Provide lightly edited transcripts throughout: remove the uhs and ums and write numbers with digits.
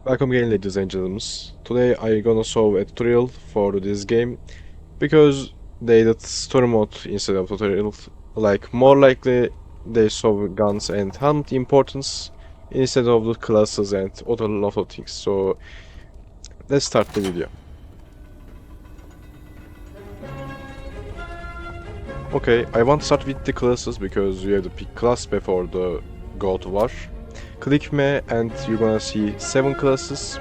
Welcome again, ladies and gentlemen. Today I gonna show a tutorial for this game because they did story mode instead of tutorial. Like more likely they show guns and helmet importance instead of the classes and other lot of things. So let's start the video. Okay, I want to start with the classes because you have to pick class before the go to war. Click me and you're gonna see 7 classes.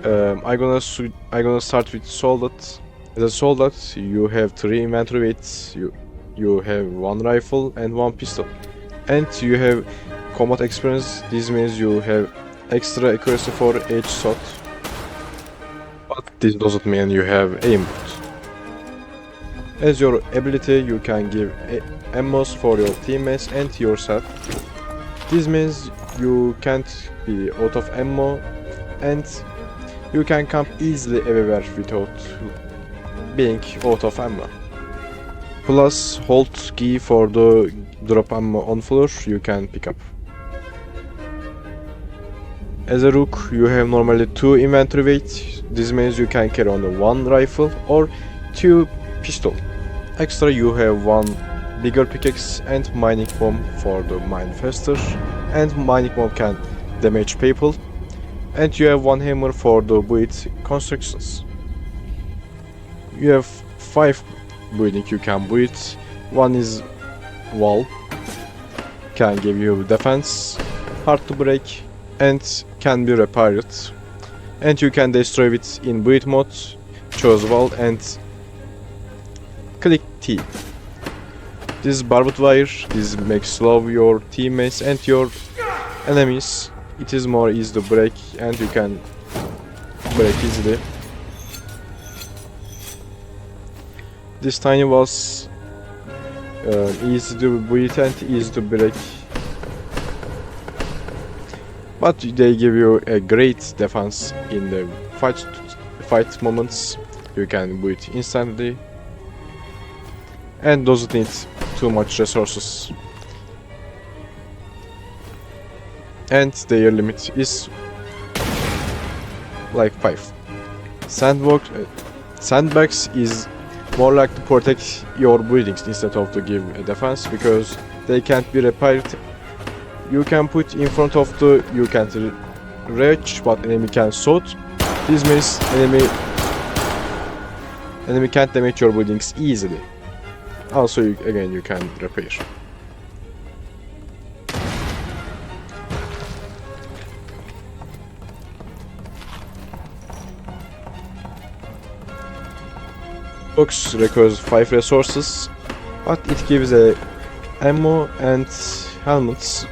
I gonna start with soldat. As a soldat, you have 3 inventory weights. You have 1 rifle and 1 pistol, and you have combat experience. This means you have extra accuracy for each shot, but this doesn't mean you have aimbot. As your ability, you can give ammos for your teammates and yourself. This means you can't be out of ammo and you can camp easily everywhere without being out of ammo. Plus, hold key for the drop ammo on floor you can pick up. As a rook, you have normally 2 inventory weight. This means you can carry only 1 rifle or 2 pistol. Extra, you have 1 bigger pickaxe and mining bomb for the mine faster, and mining bomb can damage people. And you have 1 hammer for the build constructions. You have 5 building you can build. 1 is wall, can give you defense, hard to break, and can be repaired. And you can destroy it in build mode. Choose wall and click T. This is barbed wire. This makes slow your teammates and your enemies. It is more easy to break and you can break easily. This tiny was easy to build and easy to break, but they give you a great defense in the fight moments. You can build instantly and doesn't need too much resources. And their limit is like 5. Sandbags is more like to protect your buildings instead of to give a defense because they can't be repaired. You can put in front of the you can't reach, but enemy can shoot. This means enemy can't damage your buildings easily. Also, again, you can repair. Box requires 5 resources, but it gives a ammo and helmets.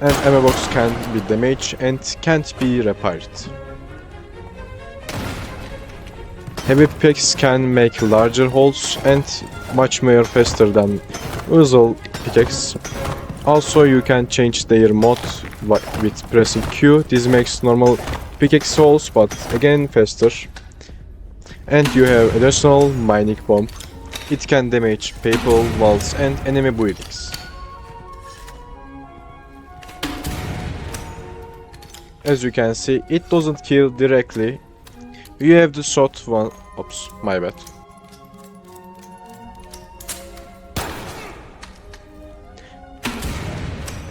And ammo box can be damaged and can't be repaired. Heavy picks can make larger holes and much more faster than usual pickaxe. Also, you can change their mode with pressing Q. This makes normal pickaxe holes, but again faster. And you have additional mining bomb. It can damage people, walls, and enemy buildings. As you can see, it doesn't kill directly. You have the shot one. Oops, my bad.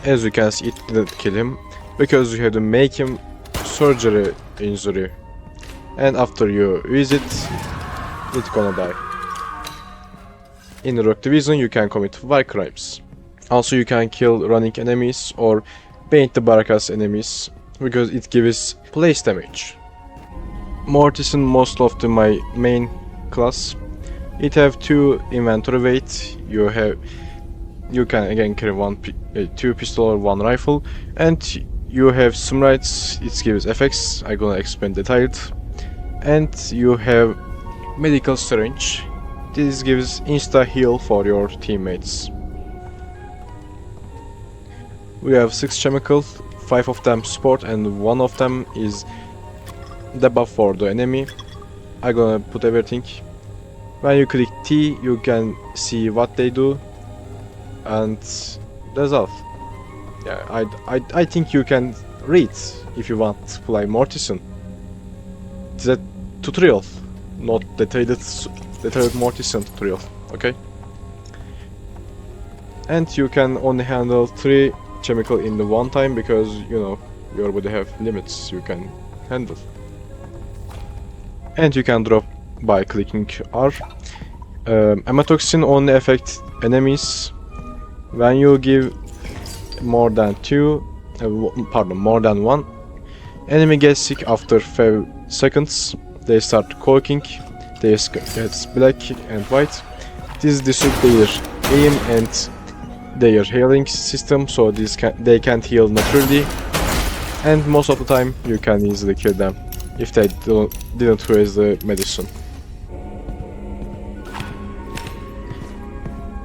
As you can see, it didn't kill him because you have to make him surgery injury, and after you use it, it's gonna die. In the Rock Division, you can commit war crimes. Also, you can kill running enemies or paint the barracks enemies, because it gives place damage. Mortison most of my main class. It have 2 inventory weight. You can again carry 2 pistol or 1 rifle, and you have some rights. It gives effects. I'm gonna explain detailed. And you have medical syringe. This gives insta heal for your teammates. We have 6 chemical, 5 of them support and 1 of them is debuff for the enemy. I'm gonna put everything. When you click T, you can see what they do, and that's all. Yeah, I think you can read if you want to play Mortison. It's a tutorial, not detailed Mortison tutorial, okay? And you can only handle 3 chemical in the one time because, you know, your body have limits you can handle. And you can drop by clicking R. Amatoxin only affects enemies when you give more than more than 1. Enemy gets sick after 5 seconds. They start coughing. They get black and white. This disrupts their aim and their healing system, so they can't heal naturally. And most of the time, you can easily kill them if they didn't raise the medicine.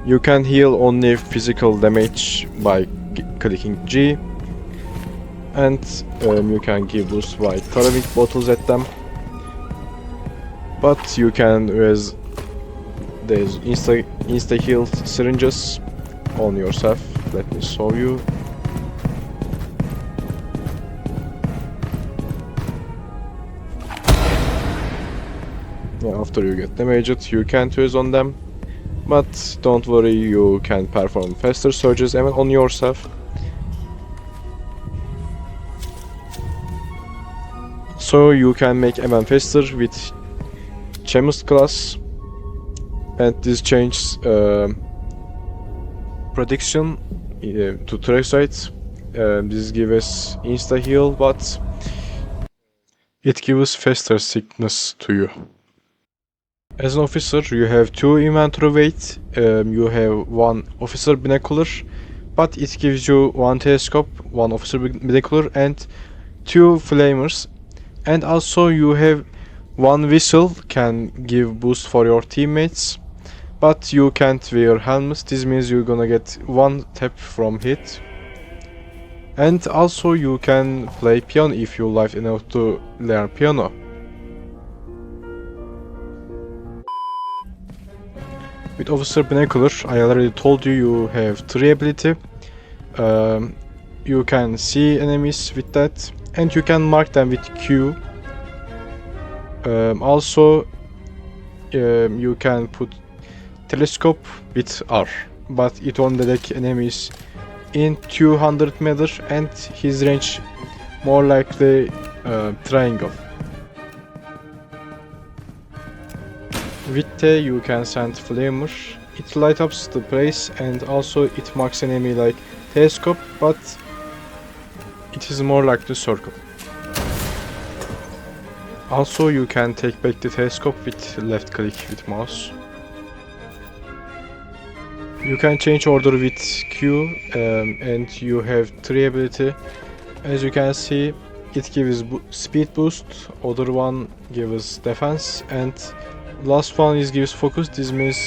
You can heal only physical damage by clicking G, and you can give boost by throwing bottles at them. But you can raise these insta heal syringes on yourself. Let me show you. Yeah, after you get damaged, you can't use on them. But don't worry, you can perform faster surges even on yourself. So you can make even faster with Chemist class, and this changes prediction to Trackside. This gives us insta heal, but it gives faster sickness to you. As an officer, you have 2 inventory weight. You have 1 officer binocular, but it gives you 1 telescope, 1 officer binocular, and 2 flamers. And also you have 1 whistle, can give boost for your teammates, but you can't wear helmets. This means you're gonna get 1 tap from hit. And also you can play piano if you like enough to learn piano. With Officer Binocular, I already told you have 3 ability. You can see enemies with that, and you can mark them with Q. Also, you can put telescope with R, but it only detects enemies in 200 meters, and his range more like the triangle. With T, you can send flamer. It lights up the place, and also it marks enemy like telescope, but it is more like the circle. Also, you can take back the telescope with left click with mouse. You can change order with Q, and you have 3 ability. As you can see, it gives speed boost, other one gives defense, and last one gives focus. This means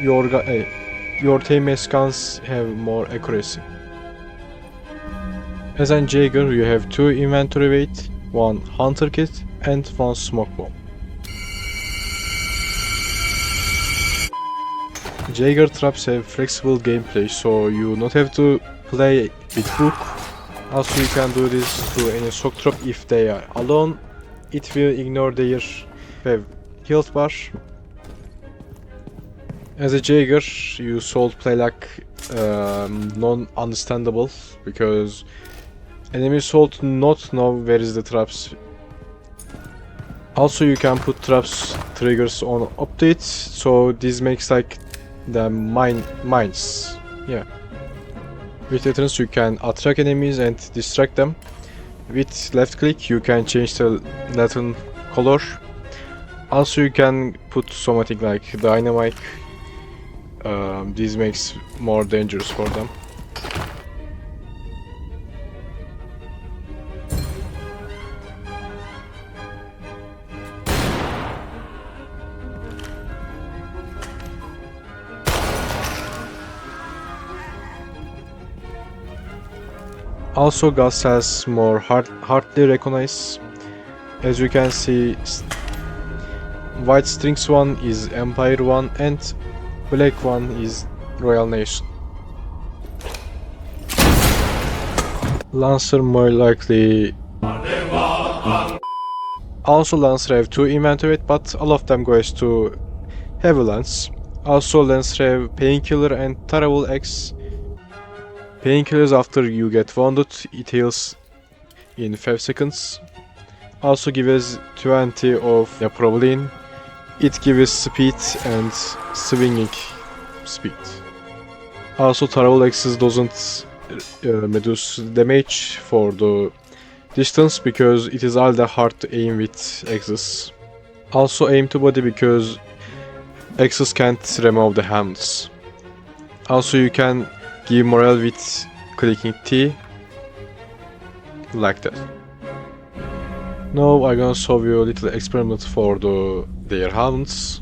your teammates guns have more accuracy. As an Jaeger, you have 2 inventory weight, 1 hunter kit, and 1 smoke bomb. Jaeger traps have flexible gameplay, so you not have to play with book. Also, you can do this to any shock trap if they are alone. It will ignore their health bar. As a Jaeger, you should play like non-understandable, because enemies should not know where is the traps. Also, you can put traps triggers on updates, so this makes like the mines. Yeah. With deterrence, you can attract enemies and distract them. With left click, you can change the lantern color. Also, you can put something like dynamite. This makes more dangerous for them. Also, Gus has more hardly recognize. As you can see, white strings one is Empire one and black one is Royal Nation. Lancer more likely. Also, Lancer have 2 inventory, but all of them goes to heavy lance. Also, Lancer have painkiller and terrible X. Painkillers after you get wounded, it heals in 5 seconds. Also gives 20 of Neproline. It gives speed and swinging speed. Also, terrible X's doesn't reduce damage for the distance because it is all the hard to aim with X's. Also aim to body because X's can't remove the hands. Also you can give morale with clicking T like that. Now I'm gonna show you a little experiment for their hands.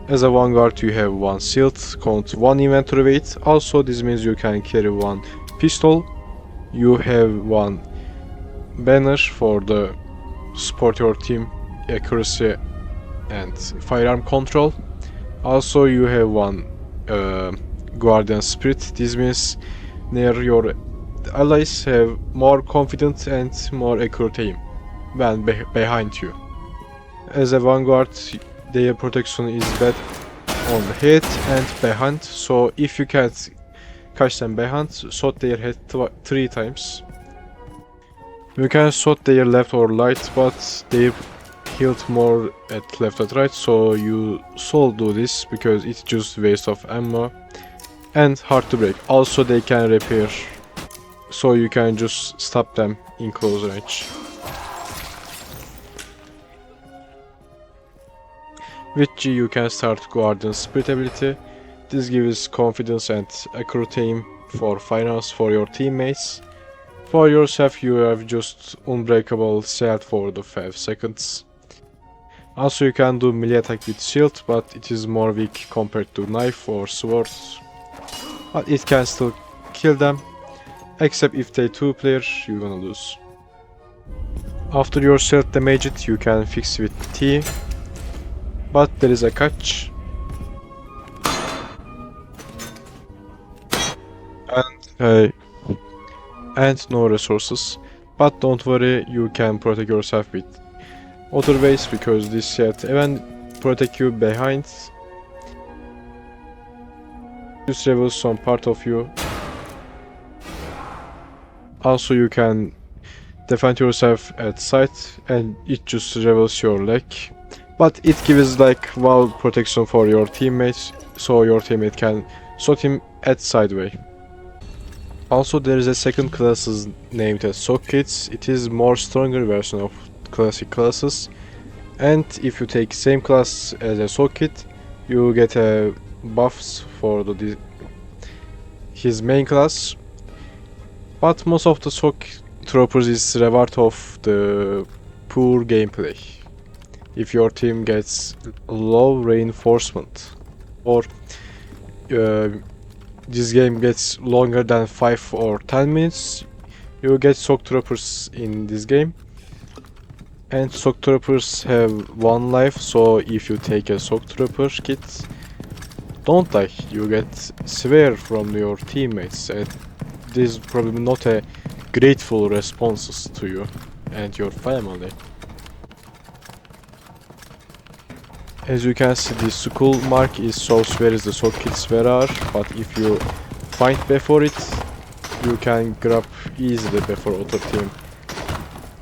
As a vanguard you have 1 shield, count 1 inventory weight. Also this means you can carry 1 pistol. You have 1 banner for the support your team accuracy and firearm control. Also you have 1 guardian spirit. This means near your allies have more confident and more accurate aim when behind you. As a vanguard, their protection is bad on the head and behind, so if you can't catch them behind, shot their head 3 times. You can shot their left or right, but they healed more at left or right, so you should do this because it's just waste of ammo and hard to break. Also they can repair, so you can just stop them in close range. With G you can start Guardian Spirit ability. This gives confidence and accurate aim for finance for your teammates. For yourself you have just unbreakable shield for the 5 seconds. Also you can do melee attack with shield, but it is more weak compared to knife or sword. But it can still kill them, except if they 2 player you're gonna lose. After your shield damage it you can fix with T. But there is a catch. And no resources. But don't worry, you can protect yourself with other ways because this set even protect you behind. Just reveals some part of you. Also you can defend yourself at sight and it just reveals your leg. But it gives like wall protection for your teammates, so your teammate can shot him at sideway. Also there is a second class named as Sockets. It is more stronger version of classic classes, and if you take same class as a Socket, you get a buffs for his main class. But most of the shocktroopers is reward of the poor gameplay. If your team gets low reinforcement or this game gets longer than 5 or 10 minutes, you get shocktroopers in this game. And shocktroopers have 1 life, so if you take a shocktrooper kit, don't die, you get swear from your teammates, and this is probably not a grateful responses to you and your family. As you can see, the skull mark is shows where is the sockets where are, but if you find before it, you can grab easily before other team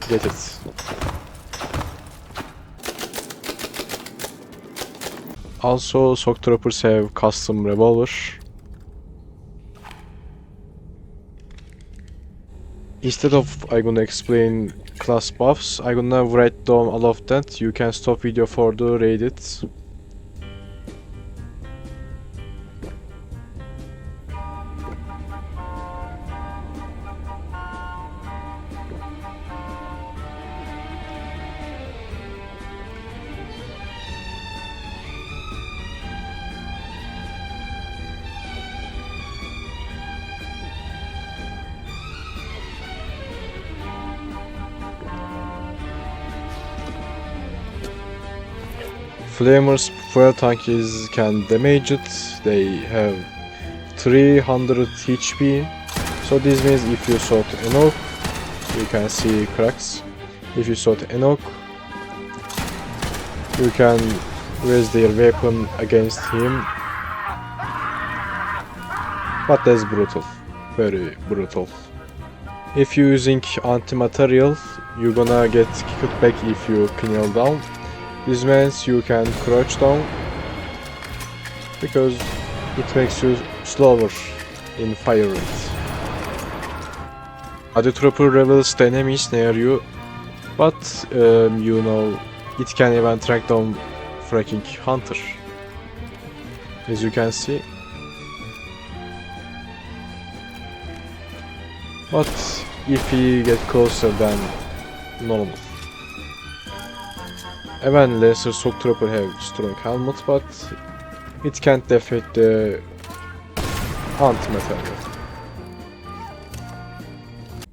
get it. Also, shocktroopers have custom revolver. Instead of I'm gonna explain class buffs, I'm gonna write down all of that. You can stop video for the read it. Flamers fuel tank can damage it. They have 300 HP. So this means if you shot Enoch, you can see cracks. If you shot Enoch, you can raise their weapon against him. But that's brutal. Very brutal. If you're using anti-material, you're gonna get kicked back if you kneel down. This means you can crouch down because it makes you slower in fire rate. Body trooper revels the enemies near you, but you know it can even track down fracking hunter. As you can see. But if he get closer than normal. Even lesser shocktrooper have strong helmet, but it can't defeat the anti-material.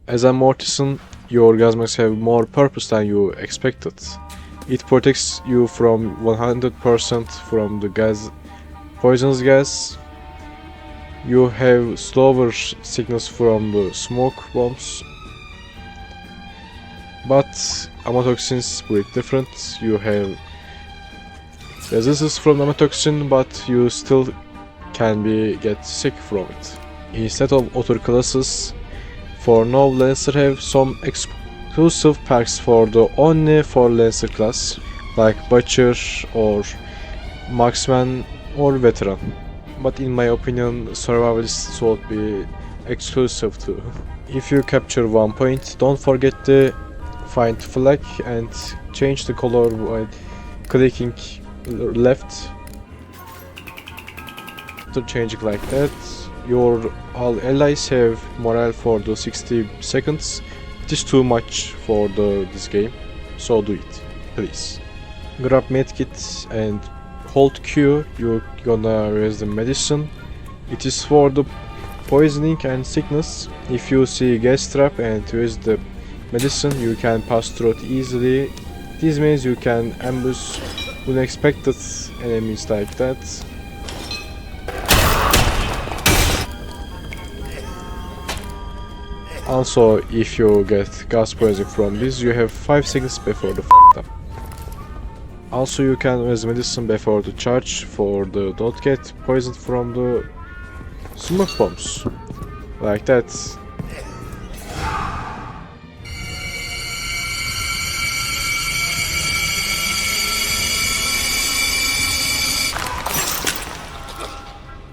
As a Mortison, your orgasms have more purpose than you expected. It protects you from 100% from the gas, poisonous gas. You have slower signals from the smoke bombs. But amatoxins breed different. You have resistance from amatoxin, but you still can get sick from it. Instead of other classes, for now Lancer have some exclusive perks for the only for Lancer class, like Butcher or Marksman or Veteran. But in my opinion, Survivalists should be exclusive too. If you capture one point, don't forget to find flag and change the color by clicking left. To change it like that, your all allies have morale for the 60 seconds. It is too much for this game, so do it, please. Grab medkit and hold Q, you're gonna raise the medicine. It is for the poisoning and sickness. If you see gas trap and raise the medicine, you can pass through it easily. This means you can ambush unexpected enemies like that. Also, if you get gas poison from this, you have 5 seconds before the f***ed up. Also, you can use medicine before the charge for the don't get poisoned from the smoke bombs. Like that.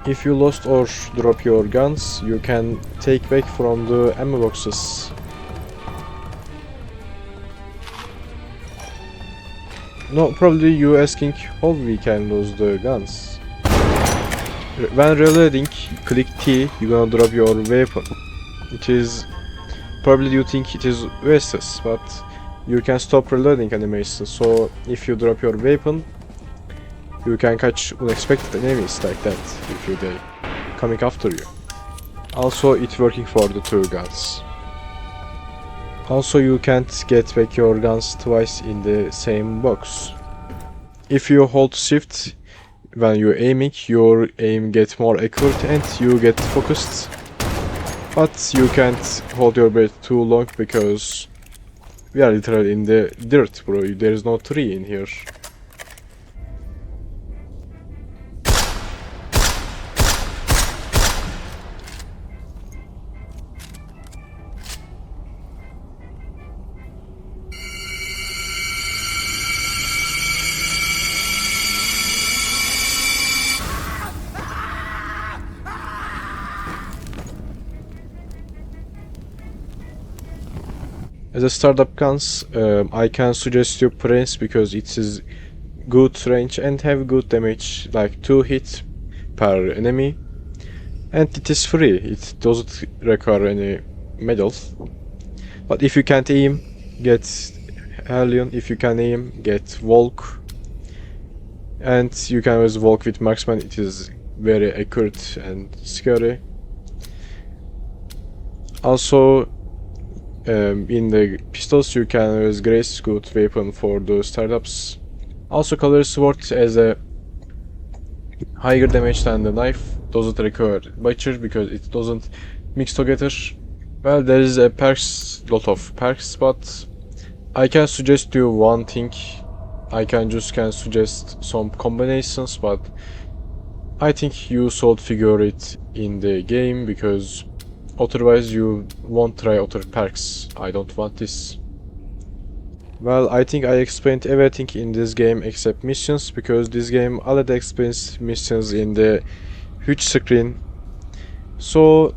If you lost or drop your guns, you can take back from the ammo boxes. No, probably you asking how we can lose the guns. When reloading, click T, you're gonna drop your weapon. It is probably you think it is useless, but you can stop reloading animation. So if you drop your weapon, you can catch unexpected enemies like that if they coming after you. Also, it's working for the 2 guns. Also, you can't get back your guns twice in the same box. If you hold shift when you're aiming, your aim gets more accurate and you get focused. But you can't hold your breath too long because we are literally in the dirt, bro. There is no tree in here. As a startup guns, I can suggest you Prince because it is good range and have good damage, like 2 hits per enemy, and it is free. It doesn't require any medals. But if you can't aim, get Hellion. If you can aim, get Volk, and you can use Volk with Marksman. It is very accurate and scary. Also, in the pistols you can use Grace, good weapon for the startups. Also, color sword as a higher damage than the knife, doesn't require butcher because it doesn't mix together. Well, there is a perks, lot of perks, but I can suggest you one thing. I can suggest some combinations, but I think you should figure it in the game because otherwise you won't try other perks. I don't want this. Well, I think I explained everything in this game except missions because this game already explains missions in the huge screen. So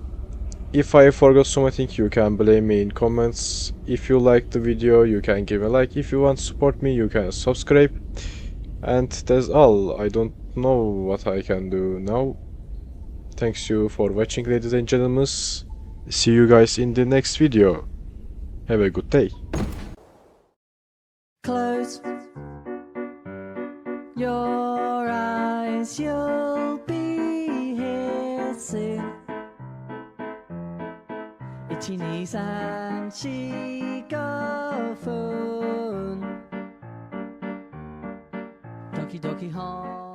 if I forgot something, you can blame me in comments. If you liked the video, you can give a like. If you want to support me, you can subscribe. And that's all. I don't know what I can do now. Thanks you for watching, ladies and gentlemen. See you guys in the next video. Have a good day. Close your eyes, you'll be here soon. 1、2、3、4、5分ドキドキほん